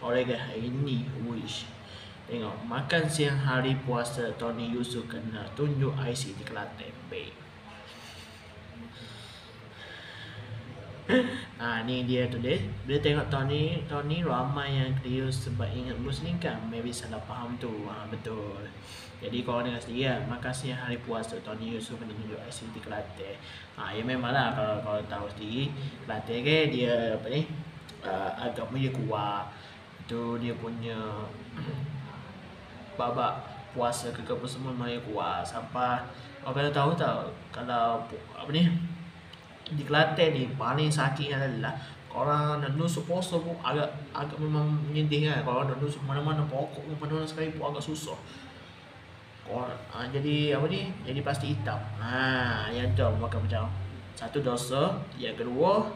oleh hari ini. Wish. Tengok, makan siang hari puasa Tony Yusuf kena tunjuk IC di Kelantan. Baik. Ni dia tulis. Bila tengok Tony ramai yang keliru sebab ingat Muslim kan, maybe salah faham tu. Betul. Jadi korang dengar sendiri lah, makasih hari puasa Tony Yusuf kena tunjuk IC di Kelantan. Ya memanglah, kalau tahu sendiri Kelantan ke dia apa ni, agama dia kuat. Tu dia punya babak puasa ke apa semua memang kuat. Sampai orang tahu kalau apa ni, di Kelantan ni paling sakit adalah orang nak nusuk puasa pun agak memang menyedih kan. Kalau nak nusuk mana-mana pokok mana sekali pun agak susah. Jadi apa ni, jadi pasti hitam. Yang tu makan macam satu dosa, yang kedua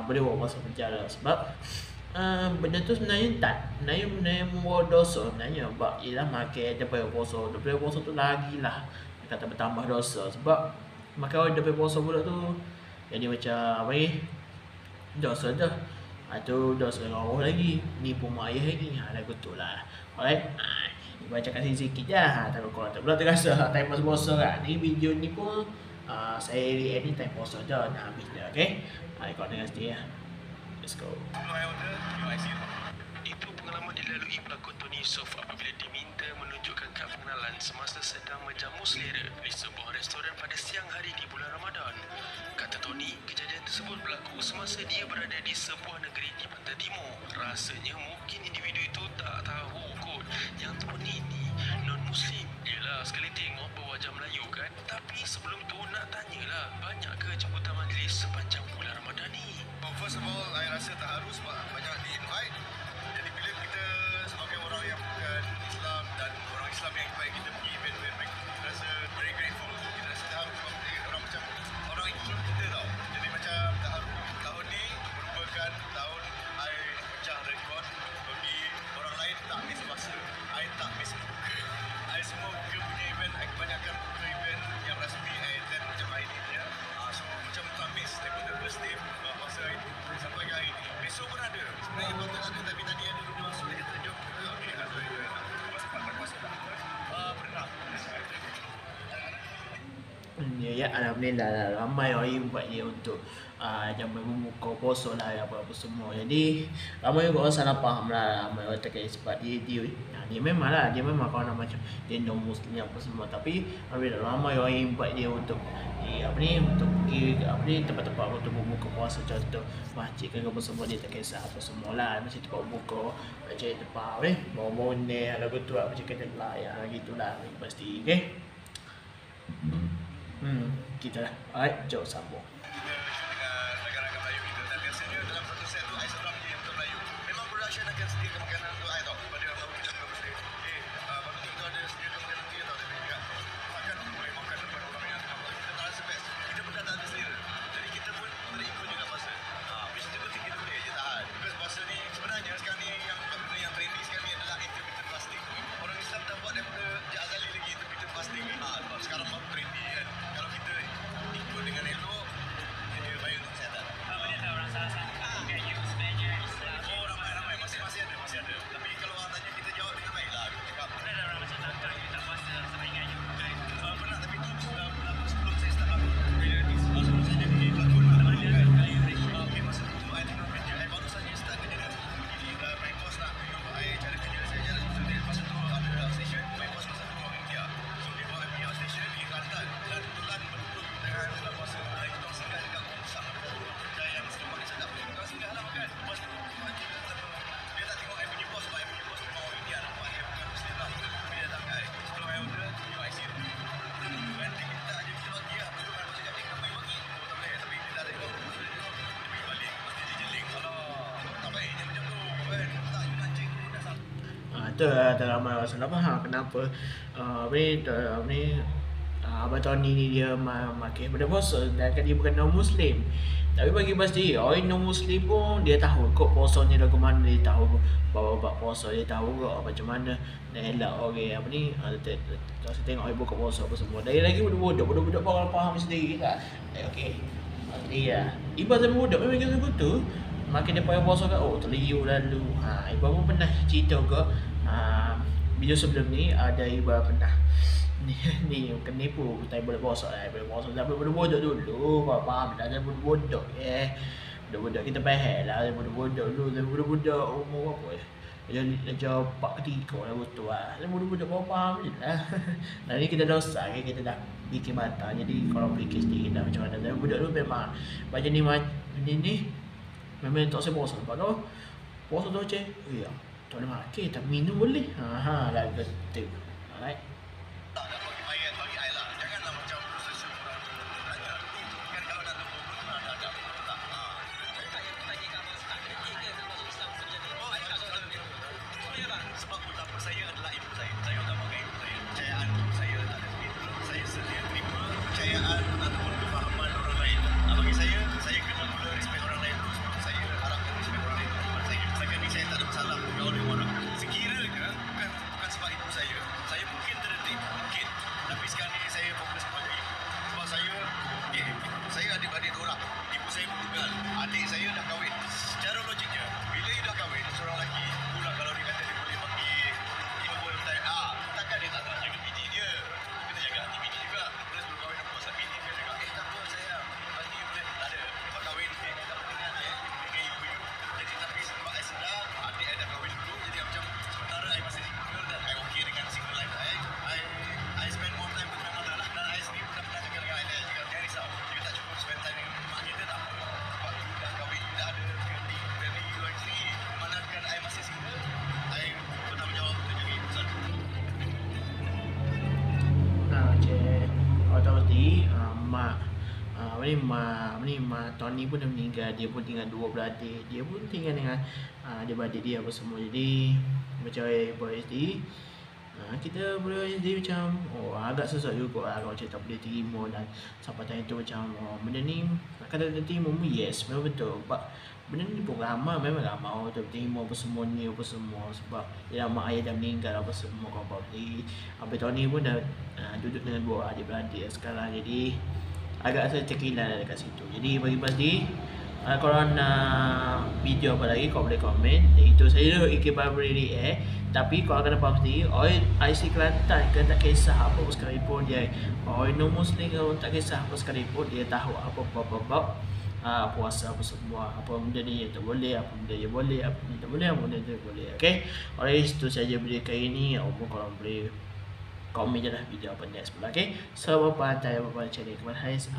boleh bawa masuk penjara. Sebab benda tu sebenarnya sebenarnya membawa dosa sebenarnya. Sebab ialah makan daripada puasa tu lagi lah kata bertambah dosa. Sebab makan daripada puasa pula tu jadi macam apa ni, dosa dah. Tu dosa dengan Allah lagi, nipu mak ayah lagi. Lagu tu lah. Alright. Baca kasih sikit je. Takut korang tak pula terasa time puasa kan. Ni video ni pun saya react ni time puasa je. Nak habis dah. Okay. Korang dengar sendiri lah. Let's go. Itu pengalaman dilalui pelakon Tony Yusuf apabila diminta menunjukkan kad pengenalan semasa sedang menjamu selera di sebuah restoran pada siang hari di bulan Ramadan. Kata Tony, kejadian tersebut berlaku semasa dia berada di sebuah negeri di Pantai Timur. Rasanya mungkin individu itu tak tahu kot yang Tony ni non-Muslim. Yelah, sekali tengok berwajah Melayu kan. Tapi sebelum tu nak tanyalah, banyak ke jemputan majlis sepanjang bulan Ramadan ni? First of all, saya rasa terharu sebab banyak di-invite. Jadi bila kita sebagai orang yang bukan Islam dan orang Islam yang invite kita pergi event-event, kita rasa very grateful. Kita rasa terharu sebab orang macam orang include kita tau. Jadi macam terharu. Tahun ni merupakan tahun I pecah rekod bagi orang lain tak miss masa. I tak miss buka. I semua buka punya event. I kebanyakan buka event yang rasmi I attend macam hari ni punya. So macam tak miss daripada first day masa itu sampai hari ni. Besok pun ada. Sebenarnya patut ada tapi tadi ada dua masuk dia kata jom. Okey, pernah. Ya, alhamdulillah lah. Ramai orang yang buat dia untuk jamu membuka puasa lah apa-apa semua. Jadi ramai orang salah faham lah. Ramai orang terkait sebab dia memang lah, dia memang kawan macam dia non-Muslim apa semua. Tapi alhamdulillah ramai orang yang buat dia untuk untuk pergi tempat-tempat untuk membuka puasa, contoh masjid kan apa semua. Dia tak kisah apa semua lah, masih tempat buka macam tempat bawa-bawa ni lagu tu lah, macam kedelai gitulah pasti. Okay. Kita lah. Alright, jom sambung. Dengan rakan-rakan Melayu kita, dan biasanya dalam satu set tu I seorang je yang betul Melayu. Memang production akan sediakan makanan untuk I tau. Pada orang baru kita mesti baru kita ada sediakan makanan dia tau. Tapi juga makan boleh makan depan orang yang kita tak rasa best. Kita pun dah tak ada selera. Jadi kita pun berikut juga puasa. Which is good, kita boleh je tahan. Because puasa ni sebenarnya sekarang ni yang trendy sekarang ni adalah intermittent fasting. Orang Islam dah buat daripada Sejak Azali lagi intermittent fasting. Sebab sekarang baru trendy kan. Kalau kita ikut dengan elok, dia baik untuk kesihatan. Banyak tak orang salah sangka agaknya sebenarnya Islam. Oh, ramai. Masih ada. Tapi kalau orang tanya, kita jawab dengan baik lah. Kita cakap, Ada orang macam tangkap you tak puasa sama ingatnya bukan. pernah tapi tu sebelum saya start lagu. Sebelum saya jadi pelakon lah. Okay, masa tu I tengok kerja. I baru saja start kerja dah. Jadi dah main course lah. Cara kerja saya jalan. So, masa tu ada outstation. Main course masa tu orang India. So, dia bawa pergi outstation di Kelantan. Dan kebetulan betul dengan bulan puasa. Saya kita orang singgah dekat Kusang. Kerja yang selamat dia cakap. Kita orang singgah lah makan. Lepas tu, dia tak tengok I punya bos. Sebab I punya bos memang orang India. Nampak dia bukan Muslim lah. Tapi dia datang kat I. Sebelum I order, I see dia. Kan dia minta je kita bagi lah. Lepas tu kan cakap, kamu yang bagi. Oh, tak boleh. Tapi dia tak ada. Dia pergi balik. Lepas dia jeling. Alah, tak baiknya macam tu. Kan, tak, you kancing tu dah salah. Itu ada ramai orang salah faham kenapa Abang Tony ni dia makin pada puasa dan dia bukan non-Muslim. Tapi bagi pasti orang non-Muslim pun dia tahu kok puasa ni lagu mana, dia tahu bab puasa, dia tahu kok macam mana nak elak orang saya tengok orang buka puasa apa semua. Dari lagi budak-budak pun orang faham sendiri lah. Okey. Iya. Ibadah budak memang kita betul. makin dia payah puasa ke, oh terliur lalu. Ibu pun pernah cerita ke, video sebelum ni ada ibu pernah ni kenipu tak boleh puasa tapi bodoh-bodoh dulu, kau faham dah, saya bodoh-bodoh budak-budak kita faham lah, bodoh-bodoh dulu, bodoh-bodoh umur apa Dia 4 ke 3 lah betul lah. Dia budak-budak bawah faham je lah. Nah ni kita dosa kan, kita dah fikir mata. Jadi kalau fikir sedikit dah macam mana. Tapi budak dulu memang macam ni memang tak saya puasa. Sebab tu puasa tu macam ya tak boleh makan tapi minum boleh. Lah betul. Alright. Tak nak bagi air lah. Janganlah macam proses orang belajar. Kan kalau nak tunggu pun ada tak. Sebab utama saya adalah ibu saya. Saya utamakan ibu saya. Kepercayaan ibu saya tak ada begitu. Saya sedia terima kepercayaan ataupun kefahaman orang lain. Bagi saya kena mula respect orang lain dulu sebelum saya harapkan respect orang lain kepada saya. Setakat ni saya tak ada masalah dengan orang. Sekiranya bukan sebab ibu saya mungkin terdetik, mungkin. Tapi sekarang ni saya fokus kepada ibu. Sebab saya adik-adik orang. Ibu saya meninggal. Adik saya dah kahwin. Secara logiknya, bila you dah kahwin, seorang lelaki, pula kalau dia kata dia boleh bagi takkan dia tak nak jaga bini dia. Kena jaga hati bini juga. Bila sebelum kahwin apa, pasal bini dia cakap, tak apa sayang, hati you boleh. Tak ada. Lepas kahwin, tak apa dengan ibu you. Jadi tapi sebab saya sedar, adik saya dah kahwin dulu, jadi macam sementara saya masih single dan saya okey dengan single life. I spend more time dengan mother lah. Dan saya sendiri pun dah pernah cakap dengan saya cakap, jangan risau. Jika tak cukup spend time dengan mak kita, tak apa. Sebab you dah kahwin, dah ada family you sendiri. Manakala saya masih single, saya bertanggungjawab untuk jaga ibu saya. Kau tahu tadi mak Tony pun dah meninggal. Dia pun tinggal 2 beradik. Dia pun tinggal dengan adik-beradik dia apa semua. Jadi macam boy SD, kita boleh jadi macam agak susah juga lah kalau cerita boleh terima. Dan sampai tanya tu macam benda ni kata dia terima, yes memang betul. Sebab benda ni pun ramai, memang ramai orang terima apa semua ni apa semua. Sebab dia mak ayah dah meninggal apa semua kau probably. Abang Tony pun dah duduk dengan 2 adik-beradik sekarang. Jadi agak saya terkilan dekat situ. Jadi bagi pasti kalau nak video apa lagi kau boleh komen. Itu saya Iki Barbary tapi kalau kena pasti IC Kelantan kan tak kisah apa pun sekalipun dia non Muslim kalau tak kisah apa sekalipun dia tahu apa puasa apa semua, apa benda ni yang tak boleh, apa benda yang boleh, apa benda tak boleh, apa benda tak boleh. Okay, alright, itu saja video kali ni. Kalau boleh komen je lah video apa next pula. Okay, so bye-bye, channel Kemal Hais.